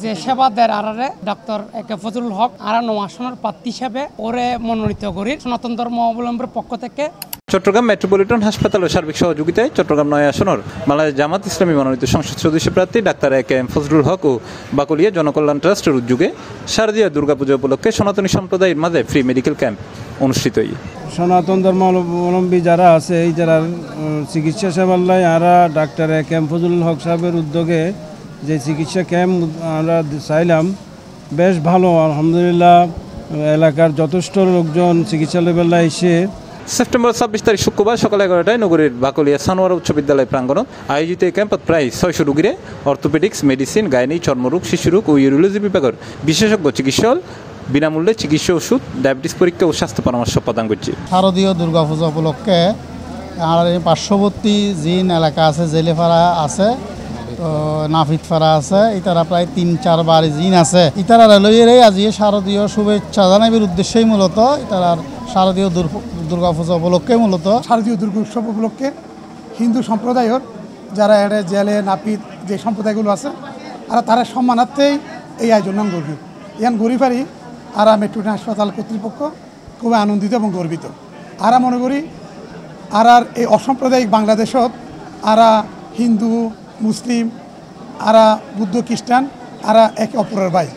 যে সেবা দেয় আরারে ডক্টর একে ফজলুল হক আরা নওয়াসনের প্রার্থী হিসাবে ওরে মনোনীত করি সনাতন ধর্ম অবলম্বনের পক্ষ থেকে। চট্টগ্রাম মেট্রোপলিটন হাসপাতালের সার্বিক সহযোগিতায় চট্টগ্রাম ৯ আসনের বাংলাদেশ জামাত ইসলামী মনোনীত সংসদ সদস্য প্রার্থী ডাক্তার একে এম ফজলুল হক ও বাকলিয়া জনকল্যাণ ট্রাস্টের উদ্যোগে শারদীয় দুর্গাপূজা উপলক্ষে সনাতনী সম্প্রদায়ের মাঝে ফ্রি মেডিকেল ক্যাম্প অনুষ্ঠিত। সনাতন ধর্মাবলম্বী যারা আছে এই যারা চিকিৎসা সেবার লাই আমরা ডাক্তার একে এম ফজলুল হক সাহেবের উদ্যোগে যে চিকিৎসা ক্যাম্প আমরা চাইলাম বেশ ভালো, আলহামদুলিল্লাহ এলাকার যথেষ্ট লোকজন চিকিৎসালয় এসে। সেপ্টেম্বর ২৬ তারিখ শুক্রবার সকাল ১১টায় নগরীর বাকলিয়া সানোয়ারা উচ্চ বিদ্যালয় প্রাঙ্গণ আয়োজিত এই ক্যাম্পত প্রায় ৬০০ রোগীরে অর্থোপেডিক্স, মেডিসিন, গাইনি, চর্মরোগ, শিশুরোগ ও ইউরোলজি বিভাগের বিশেষজ্ঞ চিকিৎসক বিনামূল্যে চিকিৎসা ওষুধ, ডায়াবেটিস পরীক্ষা ও স্বাস্থ্য পরামর্শ প্রদান করছে। শারদীয় দুর্গাপূজা উপলক্ষে আর পার্শ্ববর্তী জিন এলাকা আছে, জেলেপাড়া আছে, তো নাফিতপাড়া আছে, ইতারা প্রায় ৩-৪ বার জিন আছে। ইতারা রেলওয়েরই আজি শারদীয় শুভেচ্ছা জানাইবার উদ্দেশ্যেই মূলত ইতারার শারদীয় দুর্গাপূজা উপলক্ষে মূলত শারদীয় দুর্গা উৎসব উপলক্ষে হিন্দু সম্প্রদায়ের যারা এড়ে জেলে নাপিত যে সম্প্রদায়গুলো আছে আর তারা সম্মানার্থেই এই আয়োজন নাম গর্বিত। ইয়ান গরিবারই আরা মেট্রোপলিটন হাসপাতাল কর্তৃপক্ষ খুবই আনন্দিত এবং গর্বিত। আরা মনে করি আর এই অসাম্প্রদায়িক বাংলাদেশত আরা হিন্দু, মুসলিম, আরা বুদ্ধ, খ্রিস্টান আরা একে অপরের ভাই।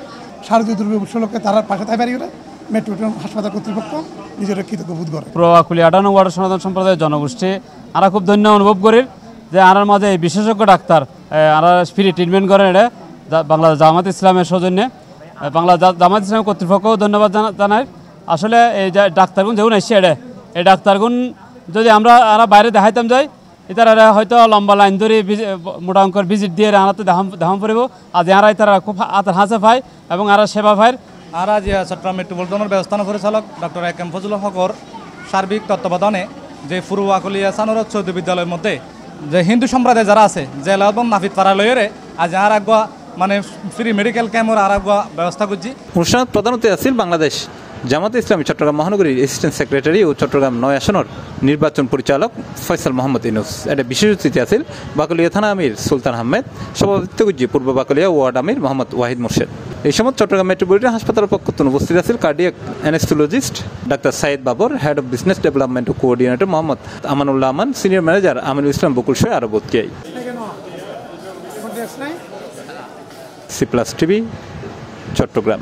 শারদীয় দুর্গা উৎসবকে তারা পাশে থাকবে করে মেট্রোপলিটন হাসপাতাল কর্তৃপক্ষ নিজের কৃতজ্ঞ বোধ করে। প্রবাকুলি ৫৮ ওয়ার্ড সনাতন সম্প্রদায়ের জনগোষ্ঠী আরা খুব ধন্য অনুভব করি যে আনার মাঝে এই বিশেষজ্ঞ ডাক্তার আরা ফ্রি ট্রিটমেন্ট করেন। এটা বাংলাদেশ জামাত ইসলামের সৌজন্যে বাংলা জামাত ইসলামের কর্তৃপক্ষও ধন্যবাদ জানাই। আসলে এই যে ডাক্তারগুন যেমন আসছে এই ডাক্তারগুন যদি আমরা বাইরে দেখাইতাম যাই এটারা হয়তো লম্বা লাইন ধরে মোটা অঙ্কর ভিজিট দিয়ে আনাতে দেখাম পড়ব। আজ এরা তারা খুব হাতের হাসে পায় এবং আরা সেবা পায়। আর আজ চট্টগ্রাম মেট্রোপলিটনের ব্যবস্থাপনা পরিচালক ডক্টর একে এম ফজলুল হকর সার্বিক তত্ত্বাবধানে যে ফুরুয়াকুলিয়া সানোয়ারা উচ্চ বিদ্যালয়ের মধ্যে যে হিন্দু সম্প্রদায় যারা আছে জেলা এবং নাফিত পাড়ালয়ের আজ আর আগুয়া মানে ফ্রি মেডিকেল ক্যাম্পের আর আগুয়া ব্যবস্থা করছি। অনুষ্ঠান প্রধান অতিথি আছেন বাংলাদেশ জামাতে ইসলামী চট্টগ্রাম মহানগরীর অ্যাসিস্ট্যান্ট সেক্রেটারি ও চট্টগ্রাম ৯ আসনের নির্বাচন পরিচালক ফয়সাল মোহাম্মদ ইউনুস। এটা বিশেষ অতিথি আছেন বাকলিয়া থানা আমির সুলতান আহমেদ, সভাপতিত্ব করছে পূর্ব বাকলিয়া ওয়ার্ড আমির মোহাম্মদ ওয়াহিদ মোর্শেদ। এই সময় চট্টগ্রাম মেট্রোপলিটন হাসপাতালের পক্ষ থেকে উপস্থিত আছেন cardiac anaesthesiologist doctor Saeed Babar, head of business development ও coordinator Mohammad Amanullah Aman, senior manager Aminul Islam Bakul সহ আরো বোধ সি প্লাস টিভি চট্টগ্রাম।